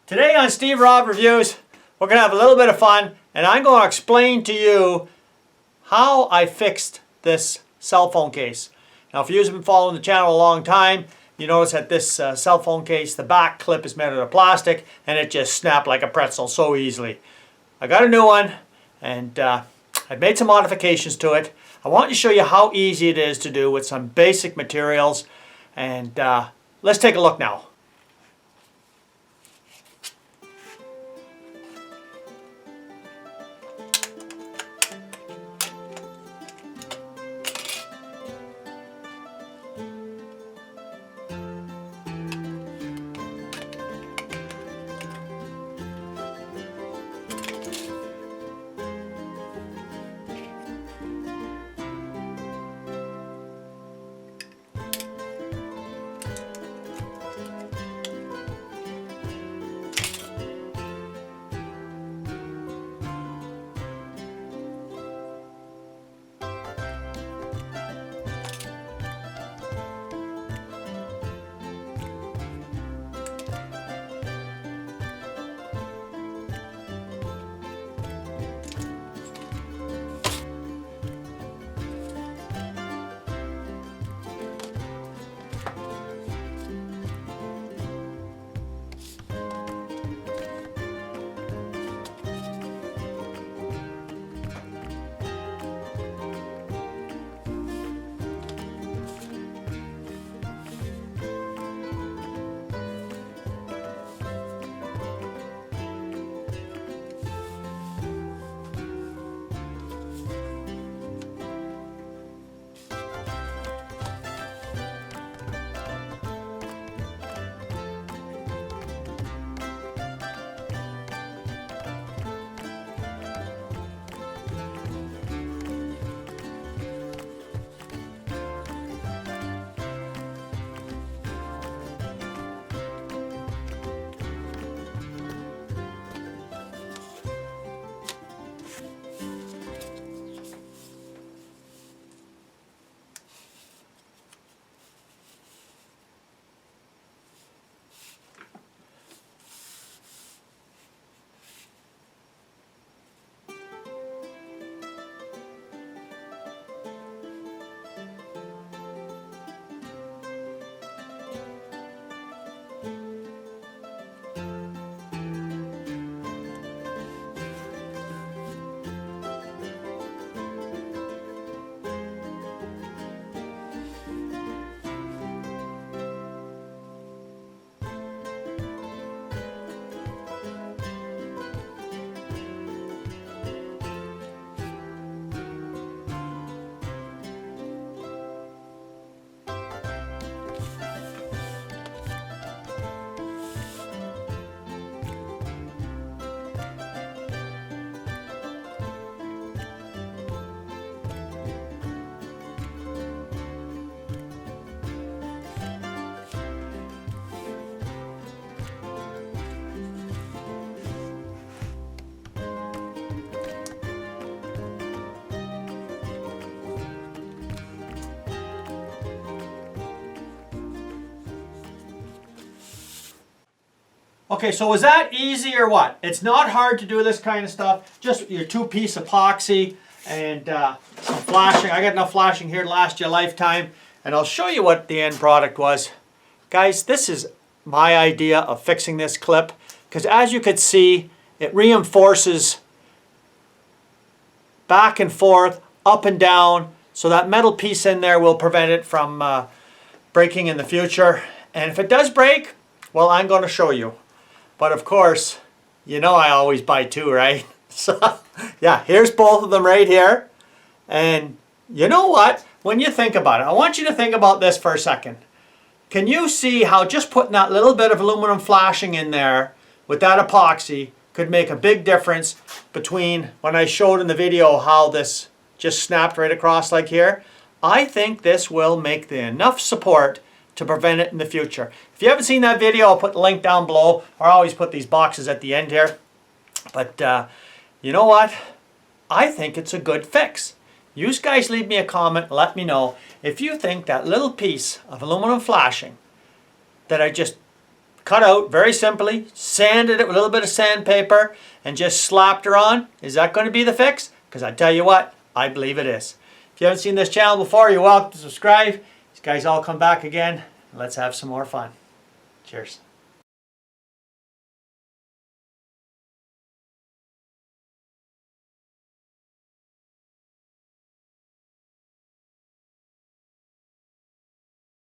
Today on Steve Robb Reviews, we're going to have a little bit of fun, and I'm going to explain to you how I fixed this cell phone case. Now, if you've been following the channel a long time, you notice that this cell phone case, the back clip is made out of plastic, and it just snapped like a pretzel so easily. I got a new one, and I've made some modifications to it. I want to show you how easy it is to do with some basic materials, and let's take a look now. Okay, so was that easy or what? It's not hard to do this kind of stuff. Just your two-piece epoxy and some flashing. I got enough flashing here to last you a lifetime. And I'll show you what the end product was. Guys, this is my idea of fixing this clip. Because as you can see, it reinforces back and forth, up and down. So that metal piece in there will prevent it from breaking in the future. And if it does break, well, I'm going to show you. But of course, you know I always buy two, right? So yeah, here's both of them right here. And you know what? When you think about it, I want you to think about this for a second. Can you see how just putting that little bit of aluminum flashing in there with that epoxy could make a big difference between when I showed in the video how this just snapped right across like here? I think this will make enough support to prevent it in the future. If you haven't seen that video, I'll put the link down below. I always put these boxes at the end here. But you know what? I think it's a good fix. You guys leave me a comment, let me know if you think that little piece of aluminum flashing that I just cut out very simply, sanded it with a little bit of sandpaper, and just slapped her on. Is that going to be the fix? Because I tell you what, I believe it is. If you haven't seen this channel before, you're welcome to subscribe. These guys all come back again. Let's have some more fun. Cheers.